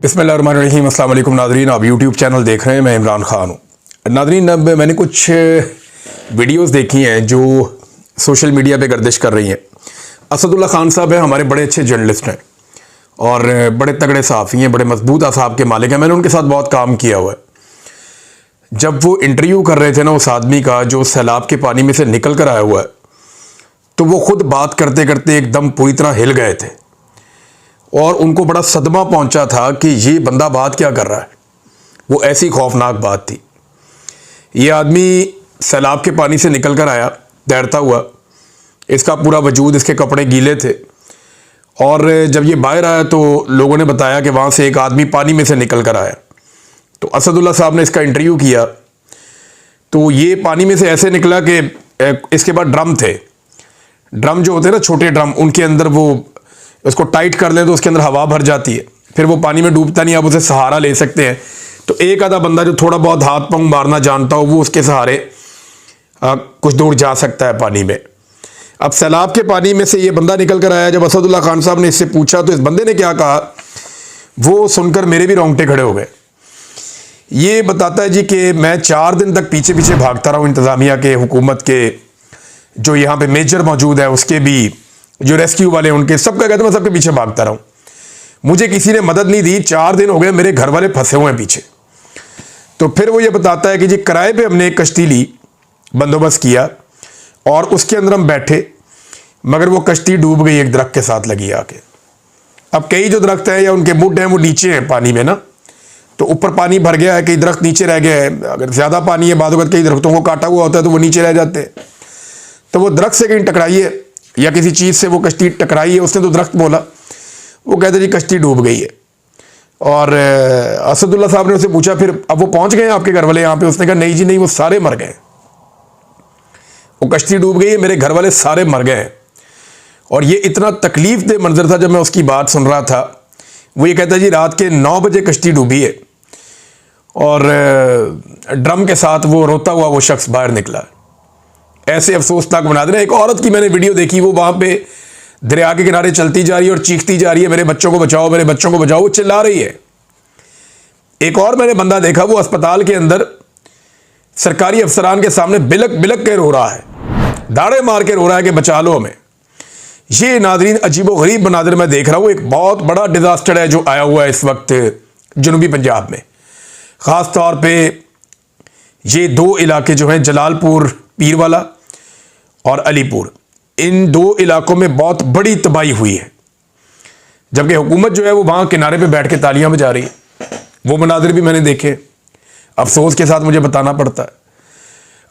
बिस्मिल्लाहिर्रहमानिर्रहीम। अस्सलाम वालेकुम नादरीन, आप यूट्यूब चैनल देख रहे हैं। मैं इमरान ख़ान हूँ। नादरीन, अब मैंने कुछ वीडियोस देखी हैं जो सोशल मीडिया पे गर्दिश कर रही हैं। असदुल्ला खान साहब हैं, हमारे बड़े अच्छे जर्नलिस्ट हैं और बड़े तगड़े सहाफ़ी हैं, बड़े मजबूत असाब के मालिक हैं। मैंने उनके साथ बहुत काम किया हुआ है। जब वो इंटरव्यू कर रहे थे ना उस आदमी का जो सैलाब के पानी में से निकल कर आया हुआ है, तो वो खुद बात करते करते एकदम पूरी तरह हिल गए थे और उनको बड़ा सदमा पहुंचा था कि ये बंदा बात क्या कर रहा है। वो ऐसी खौफनाक बात थी। ये आदमी सैलाब के पानी से निकल कर आया तैरता हुआ, इसका पूरा वजूद, इसके कपड़े गीले थे और जब ये बाहर आया तो लोगों ने बताया कि वहाँ से एक आदमी पानी में से निकल कर आया। तो असदुल्ला साहब ने इसका इंटरव्यू किया तो ये पानी में से ऐसे निकला कि इसके बाद ड्रम थे, ड्रम जो होते हैं ना छोटे ड्रम, उनके अंदर वो उसको टाइट कर ले तो उसके अंदर हवा भर जाती है, फिर वो पानी में डूबता नहीं, आप उसे सहारा ले सकते हैं। तो एक आधा बंदा जो थोड़ा बहुत हाथ पांव मारना जानता हो वो उसके सहारे कुछ दूर जा सकता है पानी में। अब सैलाब के पानी में से ये बंदा निकल कर आया। जब असदुल्ला खान साहब ने इससे पूछा तो इस बंदे ने क्या कहा, वो सुनकर मेरे भी रोंगटे खड़े हो गए। ये बताता है जी कि मैं 4 दिन तक पीछे पीछे भागता रहा हूँ इंतज़ामिया के, हुकूमत के, जो यहाँ पे मेजर मौजूद है उसके भी, जो रेस्क्यू वाले उनके, सबका कहते मैं सबके पीछे भागता रहा हूँ। मुझे किसी ने मदद नहीं दी, 4 दिन हो गए मेरे घर वाले फंसे हुए हैं पीछे। तो फिर वो ये बताता है कि जी किराए पे हमने एक कश्ती ली, बंदोबस्त किया और उसके अंदर हम बैठे, मगर वो कश्ती डूब गई एक दरख्त के साथ लगी आके। अब कई जो दरख्त हैं या उनके मुड हैं वो नीचे हैं पानी में ना, तो ऊपर पानी भर गया है, कई दरख्त नीचे रह गया है। अगर ज़्यादा पानी है, बाद वक्त कई दरख्तों को काटा हुआ होता है तो वो नीचे रह जाते हैं। तो वो दरख्त से कहीं टकराई है या किसी चीज़ से वो कश्ती टकराई है, उसने तो दरख्त बोला, वो कहते जी कश्ती डूब गई है। और असदुल्ला साहब ने उससे पूछा फिर अब वो पहुंच गए आपके घर वाले यहाँ पे? उसने कहा नहीं जी नहीं, वो सारे मर गए, वो कश्ती डूब गई है, मेरे घर वाले सारे मर गए हैं। और ये इतना तकलीफ दे मंजर था जब मैं उसकी बात सुन रहा था। वो ये कहता जी रात के 9 बजे कश्ती डूबी है और ड्रम के साथ वो रोता हुआ वो शख्स बाहर निकला। ऐसे अफसोसनाक बना देना। एक औरत की मैंने वीडियो देखी, वो वहां पे दरिया के किनारे चलती जा रही है और चीखती जा रही है मेरे बच्चों को बचाओ, मेरे बच्चों को बचाओ, वो चिल्ला रही है। एक और मैंने बंदा देखा, वो अस्पताल के अंदर सरकारी अफसरान के सामने बिलक बिलक के रो रहा है, दाड़े मार के रो रहा है कि बचा लो हमें। ये नादरीन अजीबो गरीब मनाजिर मैं देख रहा हूँ। एक बहुत बड़ा डिजास्टर है जो आया हुआ है इस वक्त जनूबी पंजाब में। ख़ास तौर पे ये 2 इलाके जो हैं, जलालपुर पीरवाला और अलीपुर, इन 2 इलाकों में बहुत बड़ी तबाही हुई है, जबकि हुकूमत जो है वो वहाँ किनारे पे बैठ के तालियां बजा रही है। वो मनाजिर भी मैंने देखे, अफसोस के साथ मुझे बताना पड़ता है।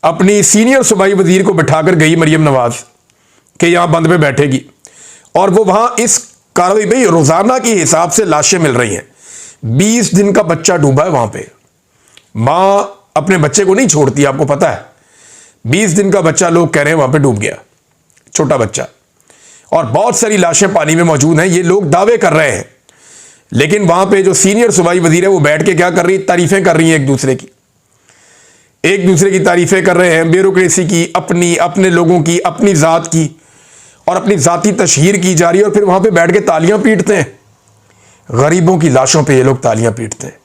अपनी सीनियर सूबाई वजीर को बिठाकर गई मरियम नवाज कि यहाँ बंद पे बैठेगी, और वो वहाँ इस कार्रवाई में रोज़ाना के हिसाब से लाशें मिल रही हैं। 20 दिन का बच्चा डूबा है वहाँ पे। माँ अपने बच्चे को नहीं छोड़ती, आपको पता है। 20 दिन का बच्चा लोग कह रहे हैं वहां पे डूब गया, छोटा बच्चा, और बहुत सारी लाशें पानी में मौजूद हैं। ये लोग दावे कर रहे हैं, लेकिन वहां पे जो सीनियर सूबाई वजीर है वो बैठ के क्या कर रही है, तारीफें कर रही हैं एक दूसरे की तारीफें कर रहे हैं, ब्यूरोक्रेसी की, अपने लोगों की, अपनी जात की, और अपनी जाती तशहीर की जा रही है। और फिर वहां पे बैठ के तालियां पीटते हैं, गरीबों की लाशों पे ये लोग तालियां पीटते हैं।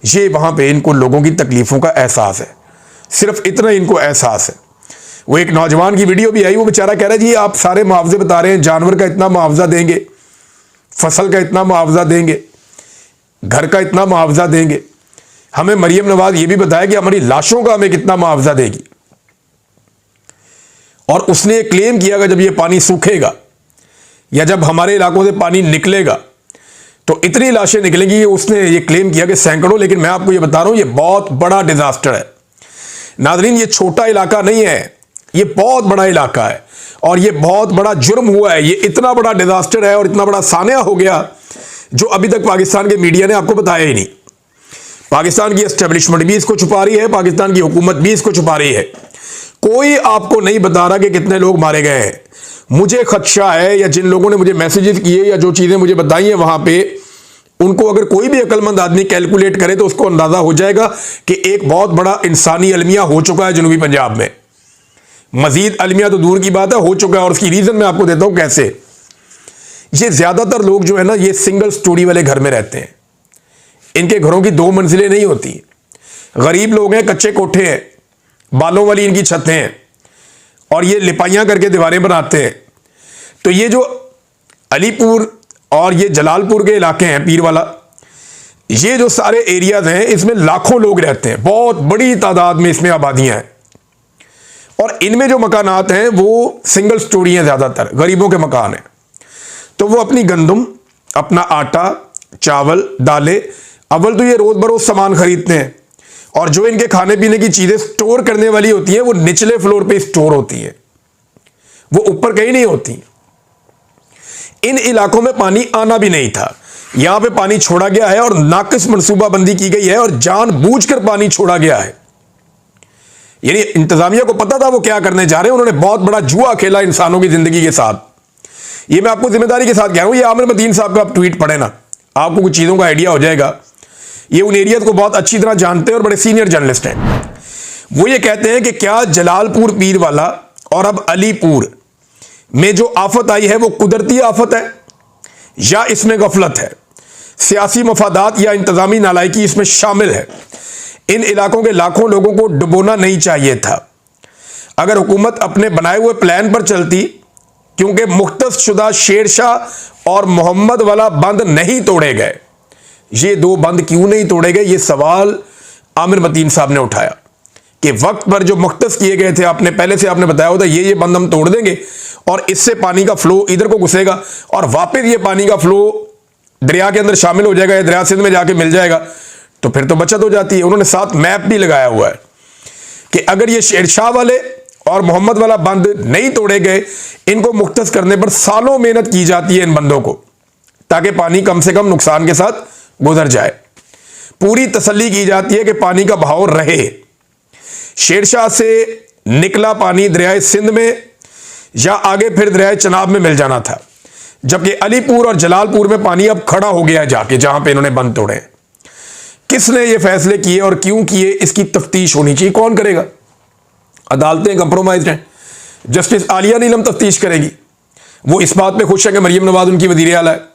ये वहां पे इनको लोगों की तकलीफों का एहसास है, सिर्फ इतना इनको एहसास है। वो एक नौजवान की वीडियो भी आई, वो बेचारा कह रहा है जी आप सारे मुआवजे बता रहे हैं, जानवर का इतना मुआवजा देंगे, फसल का इतना मुआवजा देंगे, घर का इतना मुआवजा देंगे, हमें मरियम नवाज ये भी बताया कि हमारी लाशों का हमें कितना मुआवजा देगी। और उसने क्लेम किया कि जब ये पानी सूखेगा या जब हमारे इलाकों से पानी निकलेगा तो इतनी लाशें निकलेंगी। उसने ये क्लेम किया कि सैकड़ों। लेकिन मैं आपको ये बता रहा हूं, ये बहुत बड़ा डिजास्टर है नादरीन। ये छोटा इलाका नहीं है, ये बहुत बड़ा इलाका है और ये बहुत बड़ा जुर्म हुआ है। ये इतना बड़ा डिजास्टर है और इतना बड़ा सानिया हो गया जो अभी तक पाकिस्तान के मीडिया ने आपको बताया ही नहीं। पाकिस्तान की एस्टेब्लिशमेंट भी इसको छुपा रही है, पाकिस्तान की हुकूमत भी इसको छुपा रही है। कोई आपको नहीं बता रहा कि कितने लोग मारे गए हैं। मुझे खदशा है, या जिन लोगों ने मुझे मैसेजेस किए या जो चीजें मुझे बताई हैं वहां पे, उनको अगर कोई भी अक्लमंद आदमी कैलकुलेट करे तो उसको अंदाजा हो जाएगा कि एक बहुत बड़ा इंसानी अलमिया हो चुका है जनूबी पंजाब में। मजीद अलमिया तो दूर की बात है, हो चुका है। और उसकी रीजन मैं आपको देता हूं कैसे। ये ज्यादातर लोग जो है ना, ये सिंगल स्टोरी वाले घर में रहते हैं। इनके घरों की 2 मंजिलें नहीं होती, गरीब लोग हैं, कच्चे कोठे हैं, बालों वाली इनकी छतें हैं और ये लिपाइयां करके दीवारें बनाते हैं। तो ये जो अलीपुर और ये जलालपुर के इलाके हैं, पीरवाला, ये जो सारे एरियाज हैं, इसमें लाखों लोग रहते हैं, बहुत बड़ी तादाद में इसमें आबादियां हैं और इनमें जो मकानात हैं वो सिंगल स्टोरी हैं, ज़्यादातर गरीबों के मकान हैं। तो वो अपनी गंदम, अपना आटा, चावल, दालें, अव्वल तो ये रोज़ बरोज़ सामान खरीदते हैं और जो इनके खाने पीने की चीज़ें स्टोर करने वाली होती हैं वो निचले फ्लोर पे स्टोर होती है, वो ऊपर कहीं नहीं होती। इन इलाकों में पानी आना भी नहीं था, यहां पे पानी छोड़ा गया है और नाकिस मनसूबाबंदी की गई है और जानबूझकर पानी छोड़ा गया है। यानी इंतजामिया को पता था वो क्या करने जा रहे हैं, उन्होंने बहुत बड़ा जुआ खेला इंसानों की जिंदगी के साथ। ये मैं आपको जिम्मेदारी के साथ कह रहा हूं, ये आमिर मतीन साहब का आप ट्वीट पढ़े ना, आपको कुछ चीजों का आइडिया हो जाएगा। ये उन एरिया को बहुत अच्छी तरह जानते हैं और बड़े सीनियर जर्नलिस्ट हैं। वो ये कहते हैं कि क्या जलालपुर, पीरवाला और अब अलीपुर में जो आफत आई है वो कुदरती आफत है या इसमें गफलत है, सियासी मफादात या इंतजामी नालायकी इसमें शामिल है। इन इलाकों के लाखों लोगों को डुबोना नहीं चाहिए था। अगर हुकूमत अपने बनाए हुए प्लान पर चलती, क्योंकि मुख्तस शुदा शेरशाह और मोहम्मद वाला बंद नहीं तोड़े गए। ये 2 बंद क्यों नहीं तोड़े गए, ये सवाल आमिर मतीन साहब ने उठाया कि वक्त पर जो मुख्तस किए गए थे, आपने पहले से आपने बताया होता ये बंद हम तोड़ देंगे और इससे पानी का फ्लो इधर को घुसेगा और वापस ये पानी का फ्लो दरिया के अंदर शामिल हो जाएगा, दरिया सिंध में जाके मिल जाएगा, तो फिर तो बचत हो जाती है। उन्होंने साथ मैप भी लगाया हुआ है कि अगर ये शेरशाह वाले और मोहम्मद वाला बंद नहीं तोड़े गए, इनको मुख्तस करने पर सालों मेहनत की जाती है इन बंदों को, ताकि पानी कम से कम नुकसान के साथ गुजर जाए। पूरी तसल्ली की जाती है कि पानी का बहाव रहे। शेरशाह से निकला पानी दरियाए सिंध में या आगे फिर दरियाए चनाब में मिल जाना था, जबकि अलीपुर और जलालपुर में पानी अब खड़ा हो गया है जाके, जहां पे इन्होंने बंद तोड़े। किसने ये फैसले किए और क्यों किए, इसकी तफ्तीश होनी चाहिए। कौन करेगा? अदालतें कंप्रोमाइज हैं। जस्टिस आलिया नीलम तफ्तीश करेगी। वो इस बात पे खुश है कि मरियम नवाज उनकी वजीर आला है।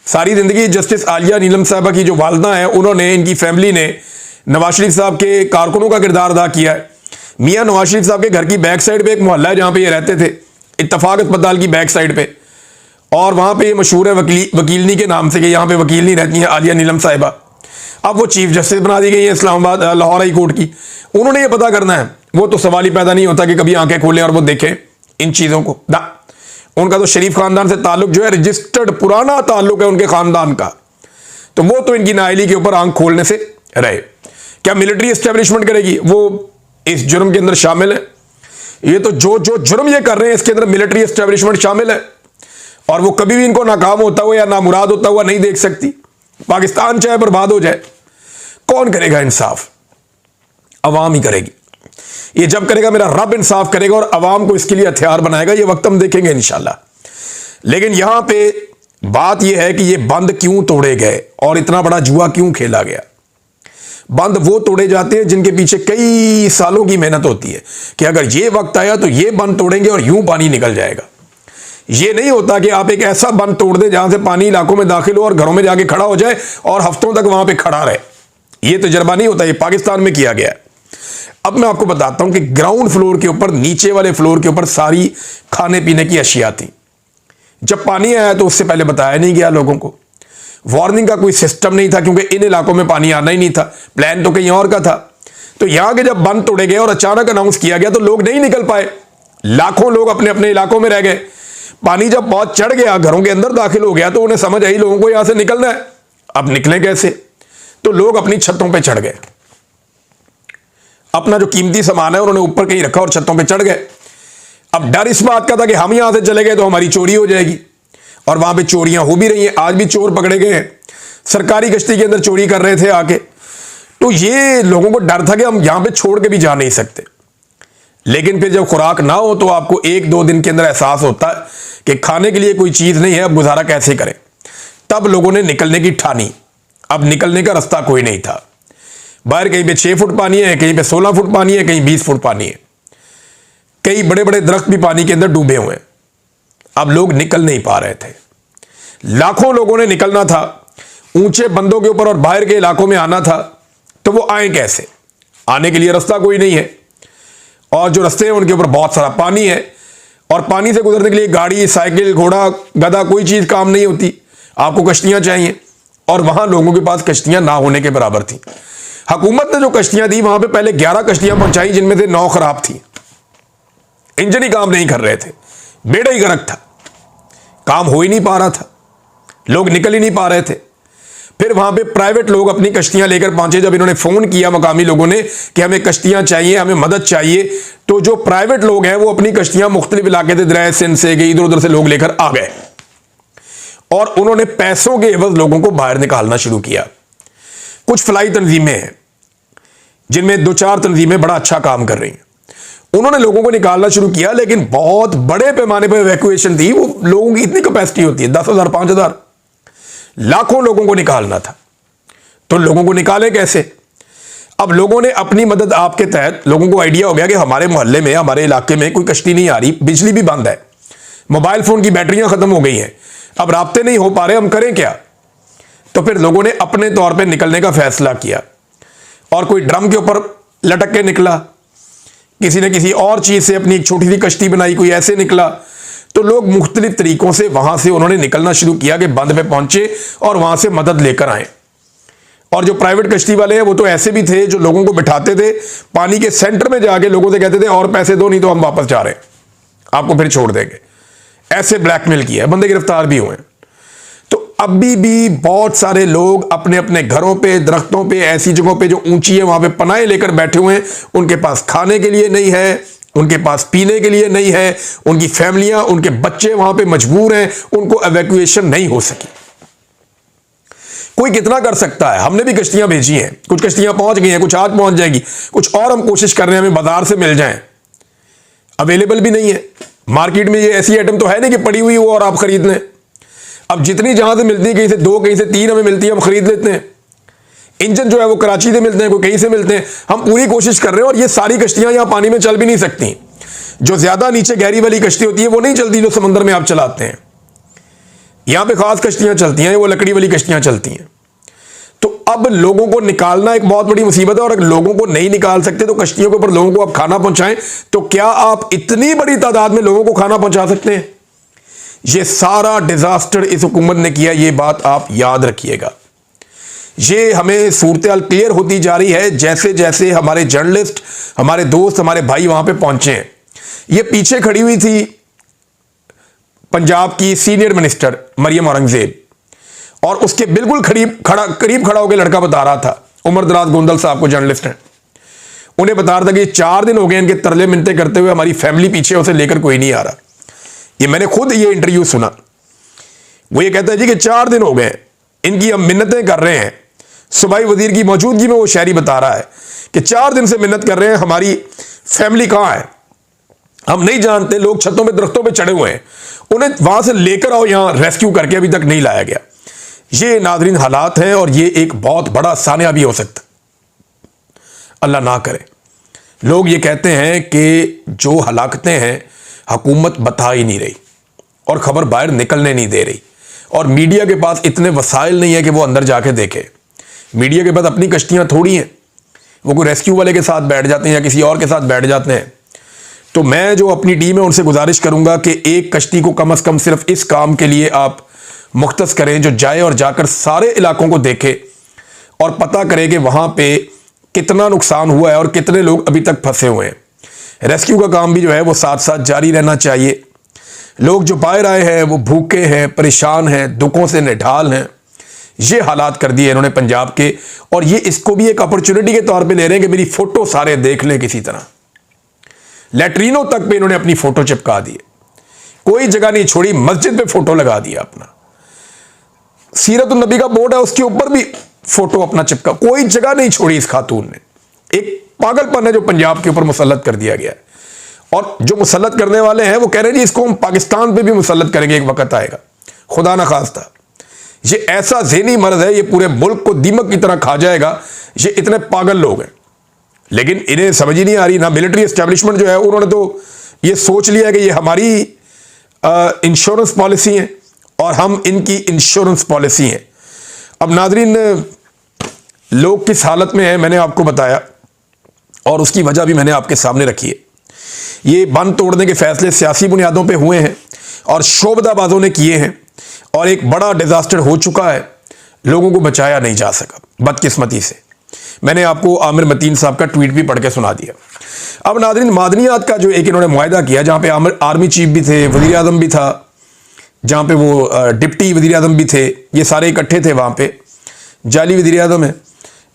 सारी जिंदगी जस्टिस आलिया नीलम साहबा की जो वालदा है, उन्होंने, इनकी फैमिली ने नवाज शरीफ साहब के कारकुनों का किरदार अदा किया है। मियाँ नवाज शरीफ साहब के घर की बैक साइड पे एक मोहल्ला है जहाँ पे ये रहते थे, इत्तफाक अस्पताल की बैक साइड पे, और वहाँ पे ये मशहूर है वकीलनी के नाम से कि यहाँ पे वकीलनी रहती है आलिया नीलम साहिबा। अब वो चीफ जस्टिस बना दी गई है इस्लामाबाद लाहौर हाई कोर्ट की। उन्होंने ये पता करना है, वो तो सवाल ही पैदा नहीं होता कि कभी आंखें खोलें और वो देखें इन चीज़ों को ना। उनका तो शरीफ खानदान से ताल्लुक जो है रजिस्टर्ड पुराना ताल्लुक है उनके खानदान का, तो वो तो इनकी नाअहली के ऊपर आंख खोलने से रहे। क्या मिलिट्री एस्टेब्लिशमेंट करेगी? वो इस जुर्म के अंदर शामिल है। ये तो जो जुर्म ये कर रहे हैं इसके अंदर मिलिट्री एस्टेब्लिशमेंट शामिल है और वो कभी भी इनको नाकाम होता हुआ या नामुराद होता हुआ नहीं देख सकती। पाकिस्तान चाहे बर्बाद हो जाए, कौन करेगा इंसाफ? अवाम ही करेगी। ये जब करेगा मेरा रब इंसाफ करेगा और अवाम को इसके लिए हथियार बनाएगा। ये वक्त हम देखेंगे इंशाल्लाह। लेकिन यहां पे बात यह है कि ये बंद क्यों तोड़े गए और इतना बड़ा जुआ क्यों खेला गया। बंद वो तोड़े जाते हैं जिनके पीछे कई सालों की मेहनत होती है कि अगर ये वक्त आया तो ये बंद तोड़ेंगे और यूं पानी निकल जाएगा। ये नहीं होता कि आप एक ऐसा बंद तोड़ दें जहां से पानी इलाकों में दाखिल हो और घरों में जाके खड़ा हो जाए और हफ्तों तक वहां पे खड़ा रहे। ये तजर्बा नहीं होता। ये पाकिस्तान में किया गया है। अब मैं आपको बताता हूं कि ग्राउंड फ्लोर के ऊपर, नीचे वाले फ्लोर के ऊपर सारी खाने पीने की अशिया थी। जब पानी आया तो उससे पहले बताया नहीं गया लोगों को। वार्निंग का कोई सिस्टम नहीं था क्योंकि इन इलाकों में पानी आना ही नहीं था, प्लान तो कहीं और का था। तो यहां के जब बंद तोड़े गए और अचानक अनाउंस किया गया तो लोग नहीं निकल पाए। लाखों लोग अपने अपने इलाकों में रह गए। पानी जब बहुत चढ़ गया, घरों के अंदर दाखिल हो गया, तो उन्हें समझ आई लोगों को यहां से निकलना है। अब निकले कैसे? तो लोग अपनी छतों पे चढ़ गए। अपना जो कीमती सामान है उन्होंने ऊपर कहीं रखा और छतों पे चढ़ गए। अब डर इस बात का था कि हम यहां से चले गए तो हमारी चोरी हो जाएगी, और वहां पे चोरियां हो भी रही हैं। आज भी चोर पकड़े गए हैं, सरकारी गश्ती के अंदर चोरी कर रहे थे आके। तो ये लोगों को डर था कि हम यहां पे छोड़ के भी जा नहीं सकते। लेकिन फिर जब खुराक ना हो तो आपको 1-2 दिन के अंदर एहसास होता है कि खाने के लिए कोई चीज नहीं है, अब गुजारा कैसे करें। तब लोगों ने निकलने की ठानी। अब निकलने का रास्ता कोई नहीं था। बाहर कहीं पे 6 फुट पानी है, कहीं पे 16 फुट पानी है, कहीं 20 फुट पानी है। कई बड़े बड़े दरख्त भी पानी के अंदर डूबे हुए हैं। अब लोग निकल नहीं पा रहे थे। लाखों लोगों ने निकलना था ऊंचे बंदों के ऊपर और बाहर के इलाकों में आना था, तो वो आए कैसे? आने के लिए रास्ता कोई नहीं है, और जो रास्ते हैं उनके ऊपर बहुत सारा पानी है, और पानी से गुजरने के लिए गाड़ी, साइकिल, घोड़ा, गधा, कोई चीज काम नहीं होती, आपको कश्तियां चाहिए। और वहां लोगों के पास कश्तियां ना होने के बराबर थी। हुकूमत ने जो कश्तियां दी, वहां पे पहले 11 कश्तियां पहुंचाई, जिनमें से 9 खराब थी, इंजन ही काम नहीं कर रहे थे, बेड़ा ही गर्क था, काम हो ही नहीं पा रहा था, लोग निकल ही नहीं पा रहे थे। फिर वहां पे प्राइवेट लोग अपनी कश्तियां लेकर पहुंचे। जब इन्होंने फोन किया मकामी लोगों ने कि हमें कश्तियां चाहिए, हमें मदद चाहिए, तो जो प्राइवेट लोग हैं वो अपनी कश्तियां मुख्तलिफ इलाके से, दरिया सिंध से, इधर उधर से लोग लेकर आ गए, और उन्होंने पैसों के एवज लोगों को बाहर निकालना शुरू किया। कुछ फलाई तंजीमें हैं जिनमें 2-4 तंजीमें बड़ा अच्छा काम कर रही हैं, उन्होंने लोगों को निकालना शुरू किया, लेकिन बहुत बड़े पैमाने पर इवैक्यूएशन थी। वो लोगों की इतनी कैपेसिटी होती है, 10,000, 5,000, लाखों लोगों को निकालना था, तो लोगों को निकाले कैसे? अब लोगों ने अपनी मदद आपके तहत, लोगों को आइडिया हो गया कि हमारे मोहल्ले में, हमारे इलाके में कोई कश्ती नहीं आ रही, बिजली भी बंद है, मोबाइल फोन की बैटरियां खत्म हो गई हैं, अब राब्ते नहीं हो पा रहे, हम करें क्या? तो फिर लोगों ने अपने तौर पे निकलने का फैसला किया, और कोई ड्रम के ऊपर लटक के निकला, किसी ने किसी और चीज से अपनी एक छोटी सी कश्ती बनाई, कोई ऐसे निकला। तो लोग मुख्तलिफ तरीकों से वहां से उन्होंने निकलना शुरू किया कि बंद पे पहुंचे और वहां से मदद लेकर आए। और जो प्राइवेट कश्ती वाले हैं वो तो ऐसे भी थे जो लोगों को बिठाते थे, पानी के सेंटर में जाके लोगों से कहते थे और पैसे दो, नहीं तो हम वापस जा रहे हैं, आपको फिर छोड़ देंगे। ऐसे ब्लैकमेल किया, बंदे गिरफ्तार भी हुए। तो अभी भी बहुत सारे लोग अपने अपने घरों पे, दरख्तों पे, ऐसी जगहों पे जो ऊंची है वहां पे पनाहे लेकर बैठे हुए हैं। उनके पास खाने के लिए नहीं है, उनके पास पीने के लिए नहीं है, उनकी फैमिलियां, उनके बच्चे वहां पे मजबूर हैं, उनको एवैक्यूएशन नहीं हो सकी। कोई कितना कर सकता है? हमने भी कश्तियां भेजी हैं, कुछ कश्तियां पहुंच गई हैं, कुछ आज पहुंच जाएगी, कुछ और हम कोशिश कर रहे हैं हमें बाजार से मिल जाएं, अवेलेबल भी नहीं है मार्केट में। ये ऐसी आइटम तो है नहीं कि पड़ी हुई हो और आप खरीद लें। अब जितनी जहां से मिलती है, कहीं से 2, कहीं से 3 हमें मिलती है, हम खरीद लेते हैं। इंजन जो है वो कराची से मिलते हैं, कोई कहीं से मिलते हैं। हम पूरी कोशिश कर रहे हैं, और ये सारी कश्तियां यहां पानी में चल भी नहीं सकती। जो ज्यादा नीचे गहरी वाली कश्ती होती है वो नहीं चलती, जो समंदर में आप चलाते हैं। यहां पे खास कश्तियां चलती हैं, वो लकड़ी वाली कश्तियां चलती हैं। तो अब लोगों को निकालना एक बहुत बड़ी मुसीबत है, और अगर लोगों को नहीं निकाल सकते तो कश्तियों के ऊपर लोगों को आप खाना पहुंचाएं, तो क्या आप इतनी बड़ी तादाद में लोगों को खाना पहुंचा सकते हैं? ये सारा डिजास्टर इस हुकूमत ने किया, ये बात आप याद रखिएगा। ये हमें सूरत-ए-हाल क्लियर होती जा रही है जैसे जैसे हमारे जर्नलिस्ट, हमारे दोस्त, हमारे भाई वहां पे पहुंचे हैं। ये पीछे खड़ी हुई थी पंजाब की सीनियर मिनिस्टर मरियम औरंगजेब, और उसके बिल्कुल करीब खड़ा होकर लड़का बता रहा था, उमर दराज गोंदल साहब को, जर्नलिस्ट हैं, उन्हें बता रहा था कि 4 दिन हो गए इनके तरले मिन्नतें करते हुए, हमारी फैमिली पीछे, उसे लेकर कोई नहीं आ रहा। ये मैंने खुद ये इंटरव्यू सुना। वो ये कहता है जी कि 4 दिन हो गए इनकी हम मिन्नतें कर रहे हैं। सूबाई वजीर की मौजूदगी में वो शायरी बता रहा है कि 4 दिन से मिन्नत कर रहे हैं, हमारी फैमिली कहां है, हम नहीं जानते। लोग छतों पे, दरख्तों पे चढ़े हुए हैं, उन्हें वहां से लेकर आओ, यहां रेस्क्यू करके अभी तक नहीं लाया गया। ये नाज़रीन हालात हैं, और ये एक बहुत बड़ा सानिया भी हो सकता, अल्लाह ना करे। लोग ये कहते हैं कि जो हलाकतें हैं हुकूमत बता ही नहीं रही, और खबर बाहर निकलने नहीं दे रही, और मीडिया के पास इतने वसाइल नहीं है कि वो अंदर जाके देखे। मीडिया के पास अपनी कश्तियां थोड़ी हैं, वो कोई रेस्क्यू वाले के साथ बैठ जाते हैं या किसी और के साथ बैठ जाते हैं। तो मैं जो अपनी टीम है उनसे गुजारिश करूंगा कि एक कश्ती को कम से कम सिर्फ इस काम के लिए आप मुख्तस करें, जो जाए और जाकर सारे इलाकों को देखे और पता करें कि वहां पे कितना नुकसान हुआ है और कितने लोग अभी तक फंसे हुए हैं। रेस्क्यू का काम भी जो है वो साथ साथ जारी रहना चाहिए। लोग जो बाहर आए हैं वो भूखे हैं, परेशान हैं, दुखों से निढाल हैं। ये हालात कर दिए इन्होंने पंजाब के, और ये इसको भी एक अपॉर्चुनिटी के तौर पे ले रहे हैं कि मेरी फोटो सारे देख लें किसी तरह। लैट्रीनों तक पे इन्होंने अपनी फोटो चिपका दी, कोई जगह नहीं छोड़ी, मस्जिद पे फोटो लगा दिया अपना। सीरत नबी का बोर्ड है उसके ऊपर भी फोटो अपना चिपका, कोई जगह नहीं छोड़ी इस खातून ने। एक पागलपन है जो पंजाब के ऊपर मुसल्लत कर दिया गया है, और जो मुसल्लत करने वाले हैं वो कह रहे हैं जी इसको हम पाकिस्तान पे भी मुसल्लत करेंगे, एक वक्त आएगा, खुदा ना खास्ता। ये ऐसा ज़हनी मर्ज है, ये पूरे मुल्क को दीमक की तरह खा जाएगा। ये इतने पागल लोग हैं, लेकिन इन्हें समझ ही नहीं आ रही। ना मिलिट्री एस्टेब्लिशमेंट जो है उन्होंने तो ये सोच लिया कि ये हमारी इंश्योरेंस पॉलिसी है और हम इनकी इंश्योरेंस पॉलिसी है। अब नाजरीन, लोग किस हालत में है मैंने आपको बताया और उसकी वजह भी मैंने आपके सामने रखी है। ये बंद तोड़ने के फैसले सियासी बुनियादों पे हुए हैं और शोबदाबाजों ने किए हैं और एक बड़ा डिजास्टर हो चुका है, लोगों को बचाया नहीं जा सका बदकिस्मती से। मैंने आपको आमिर मतीन साहब का ट्वीट भी पढ़ के सुना दिया। अब नाज़रीन, मादनियात का जो एक इन्होंने मुआहदा किया, जहाँ पे आर्मी चीफ भी थे, वज़ीर आज़म भी था, जहाँ पे वो डिप्टी वज़ीर आज़म भी थे, ये सारे इकट्ठे थे वहाँ पे, जाली वज़ीर आज़म है।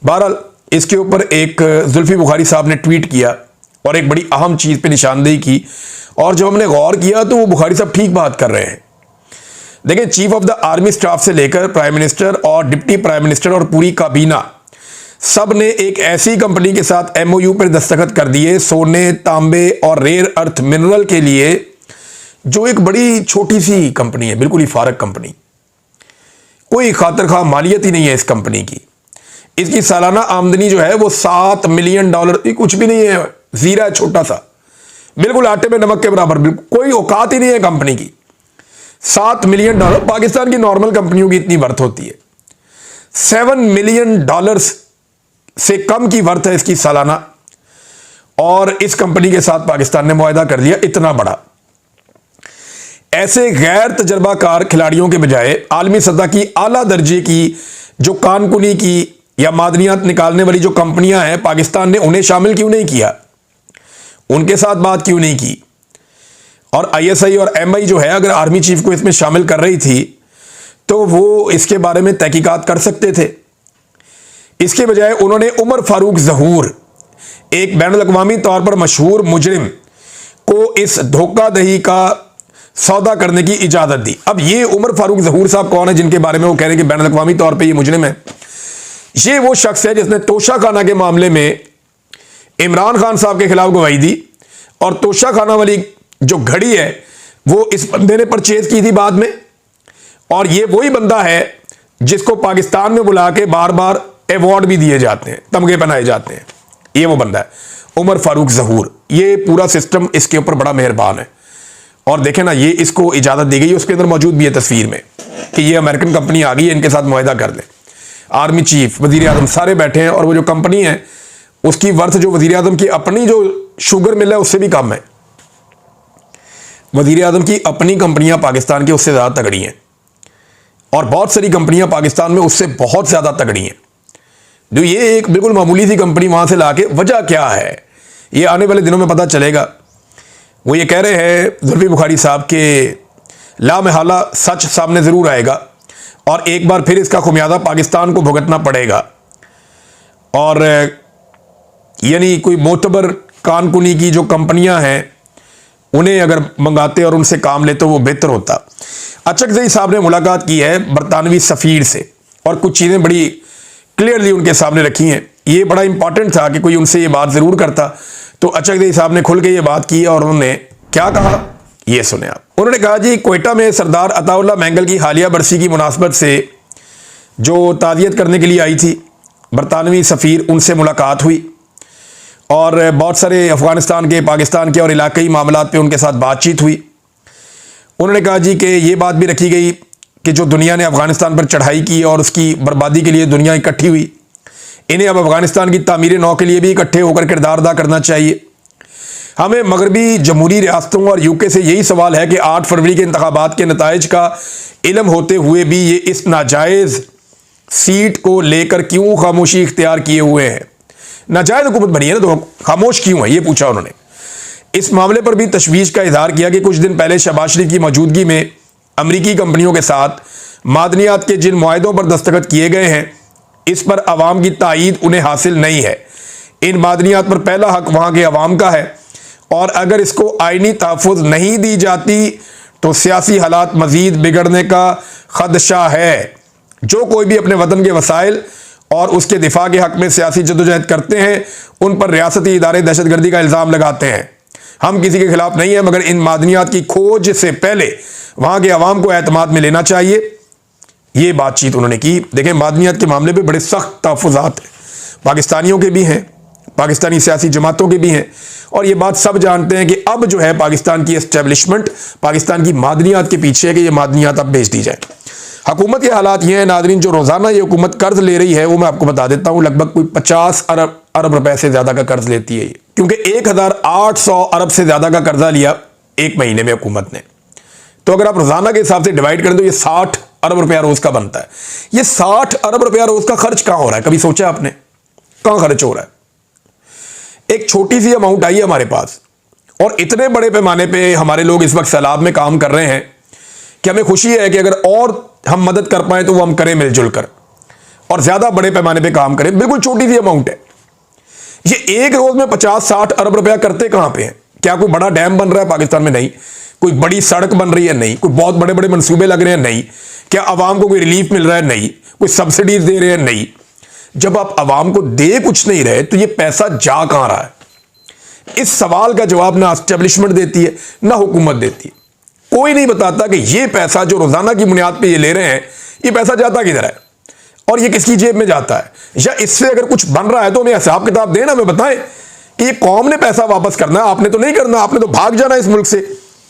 बहरहाल इसके ऊपर एक जुल्फी बुखारी साहब ने ट्वीट किया और एक बड़ी अहम चीज़ पे निशानदेही की, और जब हमने गौर किया तो वो बुखारी साहब ठीक बात कर रहे हैं। देखिए, chief of the army staff से लेकर प्राइम मिनिस्टर और डिप्टी प्राइम मिनिस्टर और पूरी काबीना सब ने एक ऐसी कंपनी के साथ एमओयू पर दस्तखत कर दिए सोने, तांबे और रेयर अर्थ मिनरल के लिए, जो एक बड़ी छोटी सी कंपनी है, बिल्कुल ही फारक कंपनी, कोई खातर खा मालियत ही नहीं है इस कंपनी की। इसकी सालाना आमदनी जो है वो $7 मिलियन, कुछ भी नहीं है, जीरा, छोटा सा, बिल्कुल आटे में नमक के बराबर, बिल्कुल कोई औकात ही नहीं है कंपनी की। $7 मिलियन, पाकिस्तान की नॉर्मल कंपनियों की इतनी वर्थ होती है। $7 मिलियन से कम की वर्थ है इसकी सालाना, और इस कंपनी के साथ पाकिस्तान ने मुआहदा कर लिया इतना बड़ा। ऐसे गैर तजर्बाकार खिलाड़ियों के बजाय आलमी सतह की आला दर्जे की जो कानकुनी की या मादनियात निकालने वाली जो कंपनियां हैं, पाकिस्तान ने उन्हें शामिल क्यों नहीं किया, उनके साथ बात क्यों नहीं की? और आईएसआई और एमआई जो है, अगर आर्मी चीफ को इसमें शामिल कर रही थी तो वो इसके बारे में तहकीकात कर सकते थे। इसके बजाय उन्होंने उमर फारूक ज़हूर, एक बैनुल-अक़वामी तौर पर मशहूर मुजरिम, को इस धोखाधड़ी का सौदा करने की इजाज़त दी। अब ये उमर फारूक ज़हूर साहब कौन है जिनके बारे में वो कह रहे हैं कि बैनुल-अक़वामी तौर पर ये मुजरिम है? ये वो शख्स है जिसने तोशा खाना के मामले में इमरान खान साहब के खिलाफ गवाही दी, और तोशा खाना वाली जो घड़ी है वो इस बंदे ने परचेज की थी बाद में, और ये वही बंदा है जिसको पाकिस्तान में बुला के बार बार अवार्ड भी दिए जाते हैं, तमगे पहनाए जाते हैं। ये वो बंदा है उमर फारूक ज़हूर। ये पूरा सिस्टम इसके ऊपर बड़ा मेहरबान है। और देखें ना, ये इसको इजाज़त दी गई है, उसके अंदर मौजूद भी है तस्वीर में कि ये अमेरिकन कंपनी आ गई है, इनके साथ मुआहदा कर लें। आर्मी चीफ, वज़ीर आज़म सारे बैठे हैं, और वो जो कंपनी है उसकी वर्थ जो वज़ीर आज़म की अपनी जो शुगर मिल है उससे भी कम है। वज़ीर आज़म की अपनी कंपनियां पाकिस्तान की उससे ज़्यादा तगड़ी हैं, और बहुत सारी कंपनियां पाकिस्तान में उससे बहुत ज़्यादा तगड़ी हैं। जो ये एक बिल्कुल मामूली सी कंपनी वहाँ से लाके, वजह क्या है ये आने वाले दिनों में पता चलेगा। वो ये कह रहे हैं जुल्फी बुखारी साहब के लामहला सच सामने ज़रूर आएगा, और एक बार फिर इसका खुमियाजा पाकिस्तान को भुगतना पड़ेगा। और यानी कोई मोतबर कानकुनी की जो कंपनियां हैं उन्हें अगर मंगाते और उनसे काम लेते तो वो बेहतर होता। अचकज़ई साहब ने मुलाकात की है बरतानवी सफ़ीर से, और कुछ चीज़ें बड़ी क्लियरली उनके सामने रखी हैं। ये बड़ा इंपॉर्टेंट था कि कोई उनसे ये बात ज़रूर करता, तो अचकज़ई साहब ने खुल के ये बात की, और उन्होंने क्या कहा ये सुने आप। उन्होंने कहा जी, क्वेटा में सरदार अताउल्लाह मैंगल की हालिया बरसी की मुनासबत से जो ताज़ियत करने के लिए आई थी बरतानवी सफ़ीर, उनसे मुलाकात हुई, और बहुत सारे अफ़गानिस्तान के, पाकिस्तान के और इलाक़ाई मामलात पे उनके साथ बातचीत हुई। उन्होंने कहा जी कि ये बात भी रखी गई कि जो दुनिया ने अफ़गानिस्तान पर चढ़ाई की और उसकी बर्बादी के लिए दुनिया इकट्ठी हुई, इन्हें अब अफ़गानिस्तान की तामीर नौ के लिए भी इकट्ठे होकर किरदार अदा करना चाहिए। हमें मगरबी जमहूरी रियासतों और यूके से यही सवाल है कि 8 फरवरी के इंतखाबात के नताइज का इल्म होते हुए भी ये इस नाजायज़ सीट को लेकर क्यों खामोशी इख्तियार किए हुए हैं? नाजायज़ हुकूमत बनी है ना, तो खामोश क्यों है, ये पूछा उन्होंने। इस मामले पर भी तशवीश का इजहार किया कि कुछ दिन पहले शहबाज शरीफ की मौजूदगी में अमरीकी कंपनियों के साथ मादनियात के जिन मुआहदों पर दस्तखत किए गए हैं, इस पर अवाम की तायीद उन्हें हासिल नहीं है। इन मादनियात पर पहला हक वहाँ के अवाम का है, और अगर इसको आइनी तहफ़्फ़ुज़ नहीं दी जाती तो सियासी हालात मज़ीद बिगड़ने का ख़दशा है। जो कोई भी अपने वतन के वसाइल और उसके दिफा के हक़ में सियासी जद्दोजहद करते हैं, उन पर रियासती इदारे दहशतगर्दी का इल्ज़ाम लगाते हैं। हम किसी के खिलाफ नहीं हैं, मगर इन मादनियात की खोज से पहले वहाँ के अवाम को एतमाद में लेना चाहिए। ये बातचीत उन्होंने की। देखें, मादनियात के मामले पे बड़े सख्त तहफ़्फ़ुज़ात हैं, पाकिस्तानियों के भी हैं, पाकिस्तानी सियासी जमातों के भी हैं, और ये बात सब जानते हैं कि अब जो है पाकिस्तान की एस्टेब्लिशमेंट पाकिस्तान की मादनियात के पीछे है कि ये मादनियात अब भेज दी जाए। हुकूमत के हालात ये हैं नादरीन, जो रोज़ाना ये हुकूमत कर्ज ले रही है वो मैं आपको बता देता हूँ, लगभग कोई 50 अरब रुपए से ज़्यादा का कर्ज लेती है, क्योंकि 1800 अरब से ज़्यादा का कर्जा लिया एक महीने में हुकूमत ने। तो अगर आप रोज़ाना के हिसाब से डिवाइड करें तो ये 60 अरब रुपया रोज़ का बनता है। ये 60 अरब रुपया रोज़ का खर्च कहाँ हो रहा है, कभी सोचा आपने कहाँ खर्च हो रहा है? एक छोटी सी अमाउंट आई है हमारे पास और इतने बड़े पैमाने पे हमारे लोग इस वक्त सैलाब में काम कर रहे हैं कि हमें खुशी है कि अगर और हम मदद कर पाए तो वो हम करें मिलजुल कर और ज्यादा बड़े पैमाने पे काम करें। बिल्कुल छोटी सी अमाउंट है ये, एक रोज में 50-60 अरब रुपया करते कहां पे हैं? क्या कोई बड़ा डैम बन रहा है पाकिस्तान में? नहीं। कोई बड़ी सड़क बन रही है? नहीं। कोई बहुत बड़े बड़े मंसूबे लग रहे हैं? नहीं। क्या अवाम को कोई रिलीफ मिल रहा है? नहीं। कोई सब्सिडीज दे रहे हैं? नहीं। जब आप अवाम को दे कुछ नहीं रहे तो ये पैसा जा कहां रहा है? इस सवाल का जवाब ना एस्टेब्लिशमेंट देती है ना हुकूमत देती है। कोई नहीं बताता कि ये पैसा जो रोजाना की बुनियाद पे ये ले रहे हैं ये पैसा जाता किधर है और ये किसकी जेब में जाता है, या इससे अगर कुछ बन रहा है तो हमें हिसाब किताब देना, हमें बताएं कि ये कौम ने पैसा वापस करना है, आपने तो नहीं करना, आपने तो भाग जाना इस मुल्क से।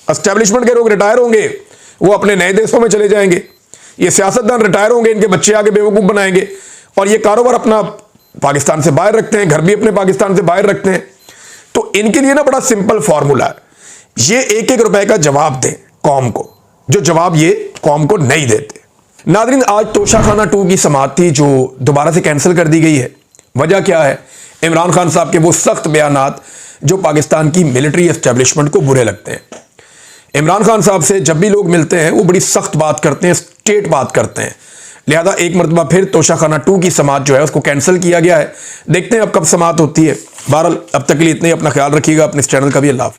एस्टेब्लिशमेंट के लोग रिटायर होंगे, वो अपने नए देशों में चले जाएंगे, ये सियासतदान रिटायर होंगे, इनके बच्चे आगे बेवकूफ बनाएंगे और ये कारोबार अपना पाकिस्तान से बाहर रखते हैं, घर भी अपने पाकिस्तान से बाहर रखते हैं। तो इनके लिए ना बड़ा सिंपल फॉर्मूला है, ये एक एक रुपए का जवाब दें कौम को, जो जवाब ये कौम को नहीं देते। नादरीन, आज तोशाखाना 2 की समाअत थी जो दोबारा से कैंसिल कर दी गई है। वजह क्या है? इमरान खान साहब के वो सख्त बयानात जो पाकिस्तान की मिलिट्री एस्टेब्लिशमेंट को बुरे लगते हैं। इमरान खान साहब से जब भी लोग मिलते हैं वो बड़ी सख्त बात करते हैं, स्ट्रेट बात करते हैं। लिहाजा एक मरतबा फिर तोशाखाना 2 की समाअत जो है उसको कैंसिल किया गया है। देखते हैं अब कब समाअत होती है। बहरहाल अब तक के लिए इतने ही, अपना ख्याल रखिएगा, अपने इस चैनल का भी। अल्लाह हाफ़िज़।